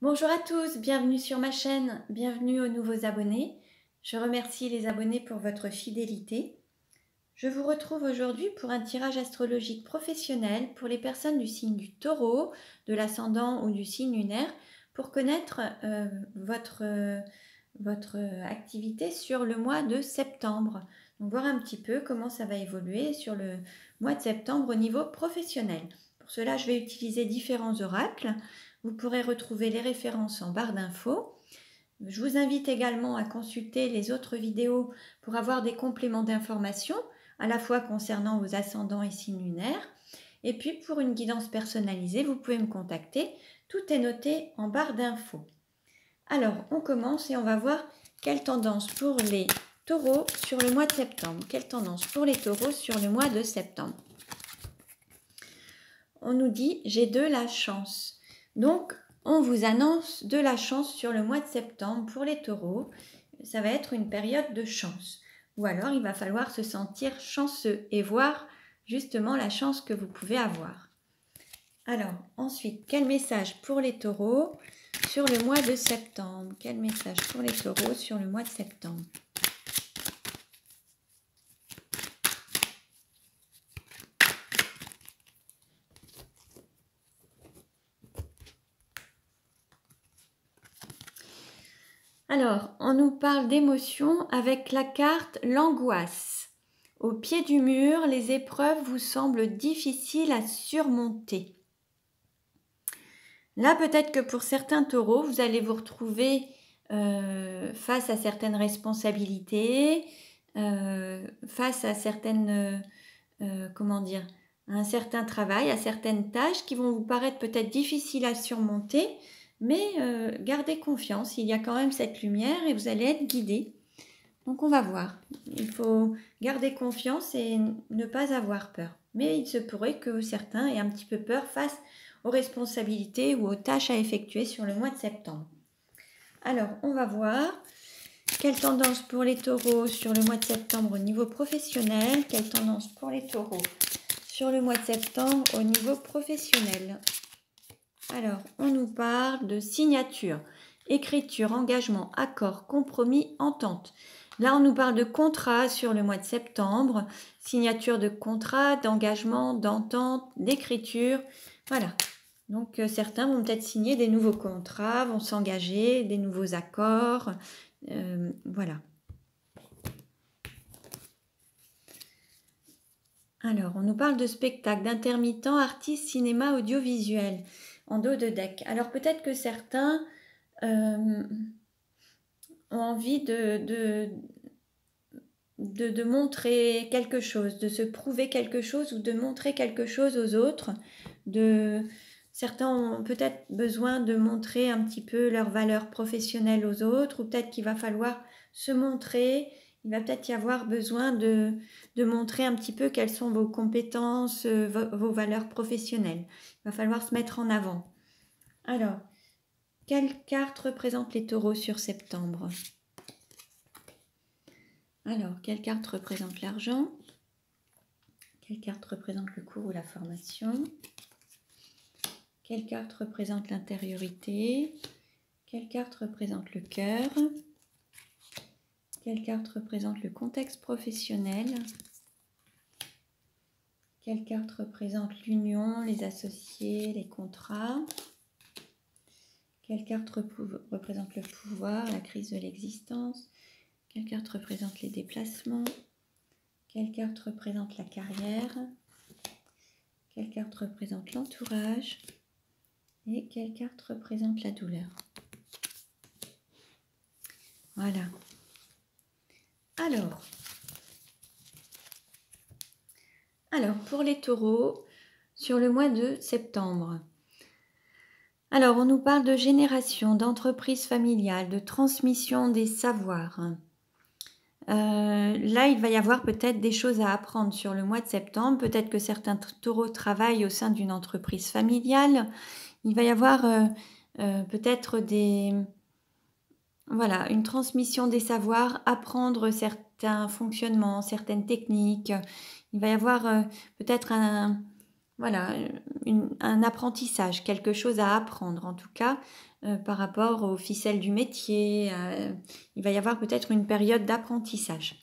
Bonjour à tous, bienvenue sur ma chaîne, bienvenue aux nouveaux abonnés. Je remercie les abonnés pour votre fidélité. Je vous retrouve aujourd'hui pour un tirage astrologique professionnel pour les personnes du signe du Taureau, de l'ascendant ou du signe lunaire, pour connaître votre activité sur le mois de septembre. Donc voir un petit peu comment ça va évoluer sur le mois de septembre au niveau professionnel. Pour cela, je vais utiliser différents oracles. Vous pourrez retrouver les références en barre d'infos. Je vous invite également à consulter les autres vidéos pour avoir des compléments d'informations, à la fois concernant vos ascendants et signes lunaires. Et puis pour une guidance personnalisée, vous pouvez me contacter. Tout est noté en barre d'infos. Alors, on commence et on va voir quelle tendance pour les taureaux sur le mois de septembre. Quelle tendance pour les taureaux sur le mois de septembre. On nous dit « j'ai de la chance ». Donc, on vous annonce de la chance sur le mois de septembre pour les taureaux. Ça va être une période de chance. Ou alors, il va falloir se sentir chanceux et voir justement la chance que vous pouvez avoir. Alors, ensuite, quel message pour les taureaux sur le mois de septembre? Quel message pour les taureaux sur le mois de septembre? Alors, on nous parle d'émotions avec la carte l'angoisse. Au pied du mur, les épreuves vous semblent difficiles à surmonter. Là, peut-être que pour certains taureaux, vous allez vous retrouver face à certaines responsabilités, face à certaines, à un certain travail, à certaines tâches qui vont vous paraître peut-être difficiles à surmonter, mais gardez confiance, il y a quand même cette lumière et vous allez être guidé. Donc on va voir, il faut garder confiance et ne pas avoir peur. Mais il se pourrait que certains aient un petit peu peur face aux responsabilités ou aux tâches à effectuer sur le mois de septembre. Alors on va voir quelle tendance pour les taureaux sur le mois de septembre au niveau professionnel, quelle tendance pour les taureaux sur le mois de septembre au niveau professionnel. Alors, on nous parle de signature, écriture, engagement, accord, compromis, entente. Là, on nous parle de contrat sur le mois de septembre, signature de contrat, d'engagement, d'entente, d'écriture. Voilà. Donc, certains vont peut-être signer des nouveaux contrats, vont s'engager, des nouveaux accords. Voilà. Alors, on nous parle de spectacle, d'intermittent, artiste, cinéma, audiovisuel, en dos de deck. Alors, peut-être que certains ont envie de montrer quelque chose, de se prouver quelque chose ou de montrer quelque chose aux autres. Certains ont peut-être besoin de montrer un petit peu leur valeur professionnelle aux autres, ou peut-être qu'il va falloir se montrer. Il va peut-être y avoir besoin de montrer un petit peu quelles sont vos compétences, vos valeurs professionnelles. Il va falloir se mettre en avant. Alors, quelle carte représente les taureaux sur septembre? Alors, quelle carte représente l'argent? Quelle carte représente le cours ou la formation? Quelle carte représente l'intériorité? Quelle carte représente le cœur? Quelle carte représente le contexte professionnel? Quelle carte représente l'union, les associés, les contrats? Quelle carte représente le pouvoir, la crise de l'existence? Quelle carte représente les déplacements? Quelle carte représente la carrière? Quelle carte représente l'entourage? Et quelle carte représente la douleur? Voilà. Alors, pour les taureaux, sur le mois de septembre. Alors, on nous parle de génération, d'entreprise familiale, de transmission des savoirs. Là, il va y avoir peut-être des choses à apprendre sur le mois de septembre. Peut-être que certains taureaux travaillent au sein d'une entreprise familiale. Il va y avoir peut-être une transmission des savoirs, apprendre certains fonctionnements, certaines techniques. Il va y avoir peut-être voilà, un apprentissage, quelque chose à apprendre en tout cas par rapport aux ficelles du métier. Il va y avoir peut-être une période d'apprentissage.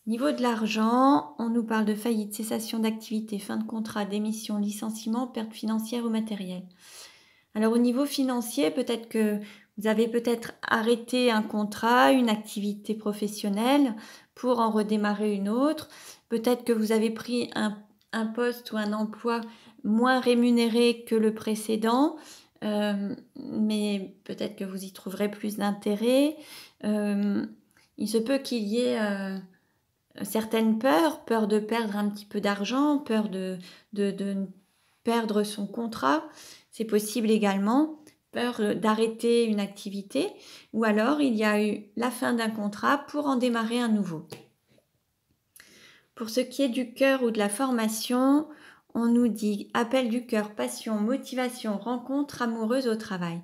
Niveau de l'argent, on nous parle de faillite, cessation d'activité, fin de contrat, démission, licenciement, perte financière ou matérielle. Alors au niveau financier, peut-être que vous avez peut-être arrêté un contrat, une activité professionnelle pour en redémarrer une autre. Peut-être que vous avez pris un poste ou un emploi moins rémunéré que le précédent, mais peut-être que vous y trouverez plus d'intérêt. Il se peut qu'il y ait certaines peurs, peur de perdre un petit peu d'argent, peur de perdre son contrat, c'est possible également, peur d'arrêter une activité, ou alors il y a eu la fin d'un contrat pour en démarrer un nouveau. Pour ce qui est du cœur ou de la formation, on nous dit appel du cœur, passion, motivation, rencontre amoureuse au travail.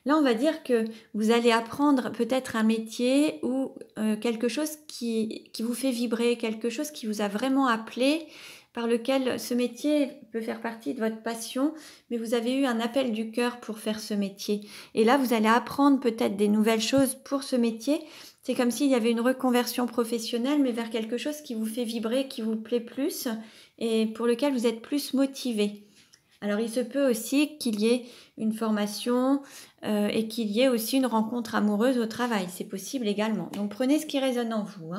Là, on va dire que vous allez apprendre peut-être un métier ou quelque chose qui vous fait vibrer, quelque chose qui vous a vraiment appelé, par lequel ce métier peut faire partie de votre passion, mais vous avez eu un appel du cœur pour faire ce métier. Et là, vous allez apprendre peut-être des nouvelles choses pour ce métier. C'est comme s'il y avait une reconversion professionnelle, mais vers quelque chose qui vous fait vibrer, qui vous plaît plus et pour lequel vous êtes plus motivé. Alors, il se peut aussi qu'il y ait une formation et qu'il y ait aussi une rencontre amoureuse au travail. C'est possible également. Donc, prenez ce qui résonne en vous.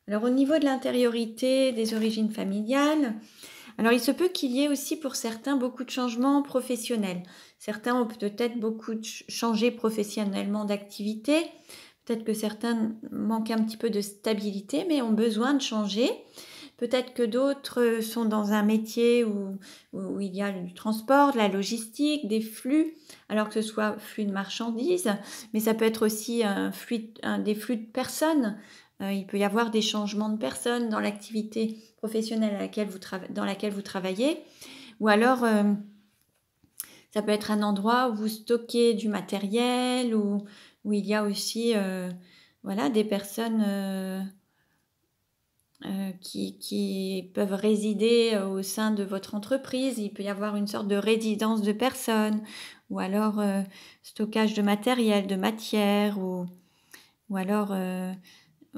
Alors, au niveau de l'intériorité, des origines familiales, alors il se peut qu'il y ait aussi pour certains beaucoup de changements professionnels. Certains ont peut-être beaucoup changé professionnellement d'activité. Peut-être que certains manquent un petit peu de stabilité, mais ont besoin de changer. Peut-être que d'autres sont dans un métier où il y a du transport, de la logistique, des flux, alors que ce soit flux de marchandises, mais ça peut être aussi des flux de personnes. Il peut y avoir des changements de personnes dans l'activité professionnelle dans laquelle vous travaillez. Ou alors, ça peut être un endroit où vous stockez du matériel, où il y a aussi des personnes qui peuvent résider au sein de votre entreprise. Il peut y avoir une sorte de résidence de personnes ou alors stockage de matériel, de matière ou alors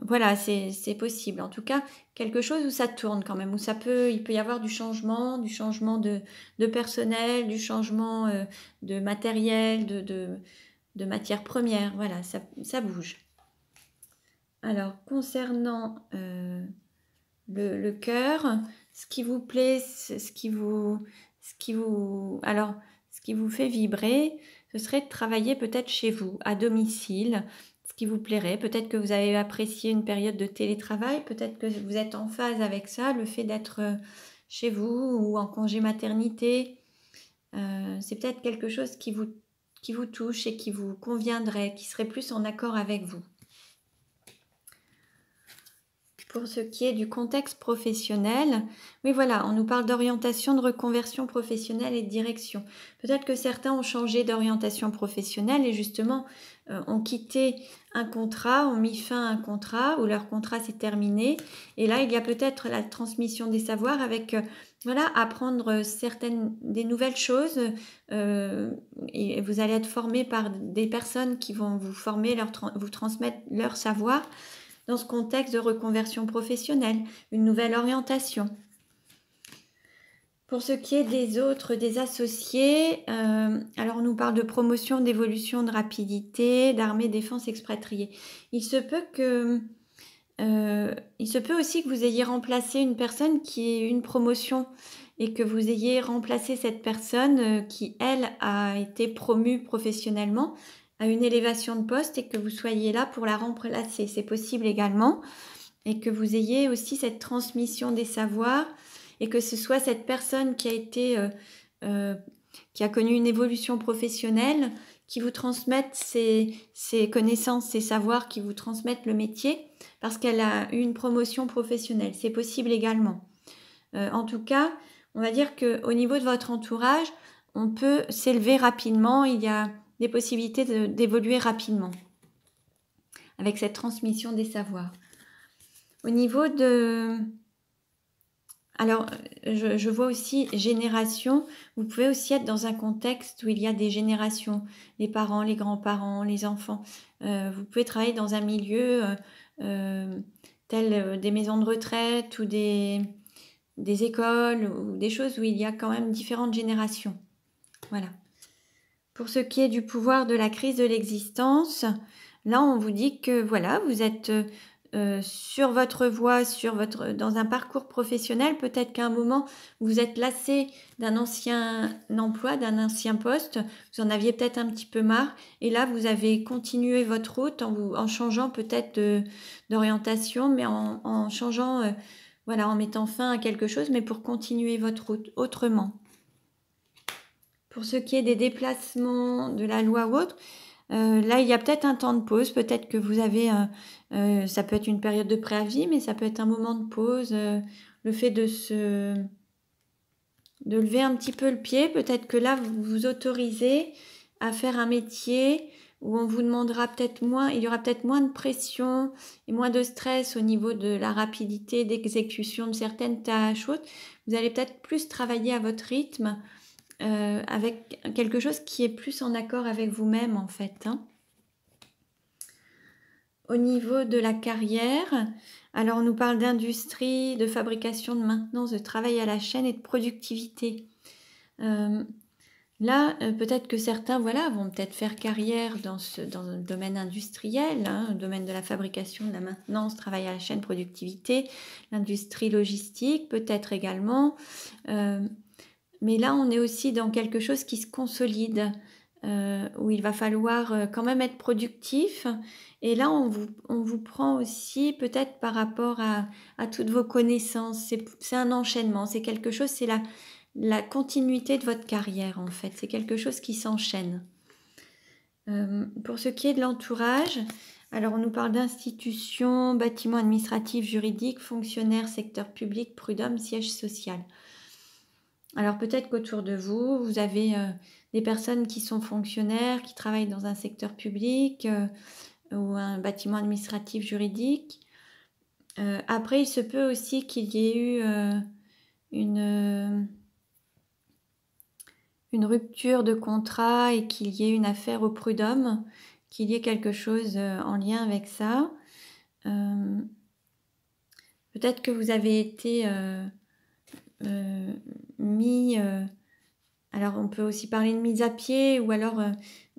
voilà, c'est possible. En tout cas, quelque chose où ça tourne quand même, où il peut y avoir du changement de personnel, du changement de matériel, de matières premières. Voilà, ça bouge. Alors, concernant le cœur, ce qui vous plaît, ce qui vous fait vibrer, ce serait de travailler peut-être chez vous, à domicile, ce qui vous plairait. Peut-être que vous avez apprécié une période de télétravail, peut-être que vous êtes en phase avec ça, le fait d'être chez vous ou en congé maternité. C'est peut-être quelque chose qui vous touche et qui vous conviendrait, qui serait plus en accord avec vous. Pour ce qui est du contexte professionnel, oui voilà, on nous parle d'orientation, de reconversion professionnelle et de direction. Peut-être que certains ont changé d'orientation professionnelle et justement ont quitté un contrat, ont mis fin à un contrat ou leur contrat s'est terminé. Et là, il y a peut-être la transmission des savoirs avec apprendre des nouvelles choses et vous allez être formé par des personnes qui vont vous former, vous transmettre leur savoir dans ce contexte de reconversion professionnelle, une nouvelle orientation. Pour ce qui est des associés, alors on nous parle de promotion, d'évolution, de rapidité, d'armée, défense, expatriée. Il se peut aussi que vous ayez remplacé une personne qui ait une promotion et que vous ayez remplacé cette personne qui, elle, a été promue professionnellement à une élévation de poste et que vous soyez là pour la remplacer. C'est possible également. Et que vous ayez aussi cette transmission des savoirs et que ce soit cette personne qui a connu une évolution professionnelle qui vous transmette ses connaissances, ses savoirs, qui vous transmette le métier parce qu'elle a eu une promotion professionnelle. C'est possible également. En tout cas, on va dire qu'au niveau de votre entourage, on peut s'élever rapidement. Il y a des possibilités d'évoluer rapidement avec cette transmission des savoirs. Au niveau Alors, je vois aussi génération. Vous pouvez aussi être dans un contexte où il y a des générations, les parents, les grands-parents, les enfants. Vous pouvez travailler dans un milieu euh, tel des maisons de retraite ou des écoles ou des choses où il y a quand même différentes générations. Voilà. Pour ce qui est du pouvoir de la crise de l'existence, là on vous dit que voilà, vous êtes sur votre voie, dans un parcours professionnel, peut-être qu'à un moment vous êtes lassé d'un ancien emploi, d'un ancien poste, vous en aviez peut-être un petit peu marre, et là vous avez continué votre route en changeant peut-être d'orientation, mais en changeant, voilà, en mettant fin à quelque chose, mais pour continuer votre route autrement. Pour ce qui est des déplacements de la loi ou autre, là, il y a peut-être un temps de pause. Peut-être que vous avez, ça peut être une période de préavis, mais ça peut être un moment de pause. Le fait de lever un petit peu le pied, peut-être que là, vous vous autorisez à faire un métier où on vous demandera peut-être moins, il y aura peut-être moins de pression et moins de stress au niveau de la rapidité d'exécution de certaines tâches. Vous allez peut-être plus travailler à votre rythme avec quelque chose qui est plus en accord avec vous-même en fait. Hein. Au niveau de la carrière, alors on nous parle d'industrie, de fabrication, de maintenance, de travail à la chaîne et de productivité. Là, peut-être que certains vont peut-être faire carrière dans le domaine industriel, hein, le domaine de la fabrication, de la maintenance, travail à la chaîne, productivité, l'industrie logistique peut-être également. Mais là, on est aussi dans quelque chose qui se consolide, où il va falloir quand même être productif. Et là, on vous prend aussi peut-être par rapport à toutes vos connaissances. C'est un enchaînement, c'est quelque chose, c'est la continuité de votre carrière en fait. C'est quelque chose qui s'enchaîne. Pour ce qui est de l'entourage, alors on nous parle d'institutions, bâtiments administratifs, juridiques, fonctionnaires, secteur public, prud'homme, siège social. Alors peut-être qu'autour de vous, vous avez des personnes qui sont fonctionnaires, qui travaillent dans un secteur public ou un bâtiment administratif juridique. Après, il se peut aussi qu'il y ait eu une rupture de contrat et qu'il y ait une affaire au prud'homme, qu'il y ait quelque chose en lien avec ça. Peut-être que vous avez été mis... alors on peut aussi parler de mise à pied ou alors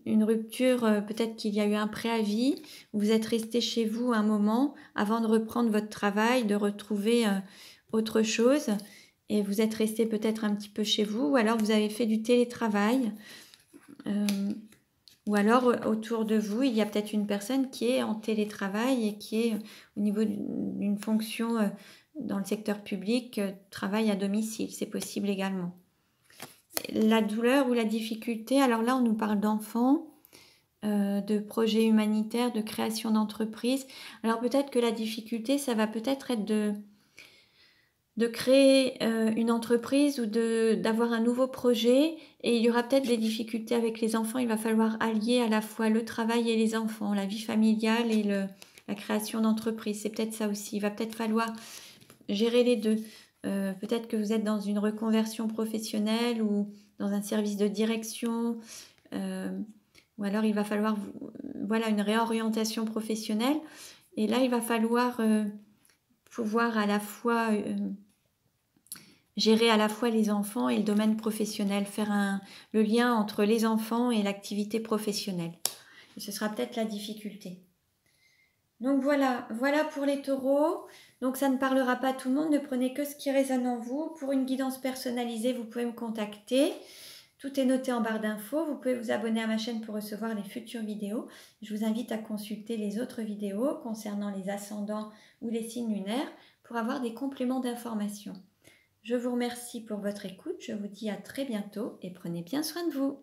une rupture, peut-être qu'il y a eu un préavis, vous êtes resté chez vous un moment avant de reprendre votre travail, de retrouver autre chose et vous êtes resté peut-être un petit peu chez vous ou alors vous avez fait du télétravail ou alors autour de vous il y a peut-être une personne qui est en télétravail et qui est au niveau d'une fonction dans le secteur public, travail à domicile, c'est possible également. La douleur ou la difficulté, alors là on nous parle d'enfants, de projets humanitaires, de création d'entreprises. Alors peut-être que la difficulté, ça va peut-être être de créer une entreprise ou d'avoir un nouveau projet et il y aura peut-être des difficultés avec les enfants. Il va falloir allier à la fois le travail et les enfants, la vie familiale et la création d'entreprise. C'est peut-être ça aussi. Il va peut-être falloir gérer les deux. Peut-être que vous êtes dans une reconversion professionnelle ou dans un service de direction, ou alors il va falloir une réorientation professionnelle. Et là, il va falloir pouvoir à la fois gérer à la fois les enfants et le domaine professionnel, faire le lien entre les enfants et l'activité professionnelle. Et ce sera peut-être la difficulté. Donc voilà pour les taureaux. Donc ça ne parlera pas à tout le monde, ne prenez que ce qui résonne en vous. Pour une guidance personnalisée, vous pouvez me contacter. Tout est noté en barre d'infos. Vous pouvez vous abonner à ma chaîne pour recevoir les futures vidéos. Je vous invite à consulter les autres vidéos concernant les ascendants ou les signes lunaires pour avoir des compléments d'information. Je vous remercie pour votre écoute. Je vous dis à très bientôt et prenez bien soin de vous.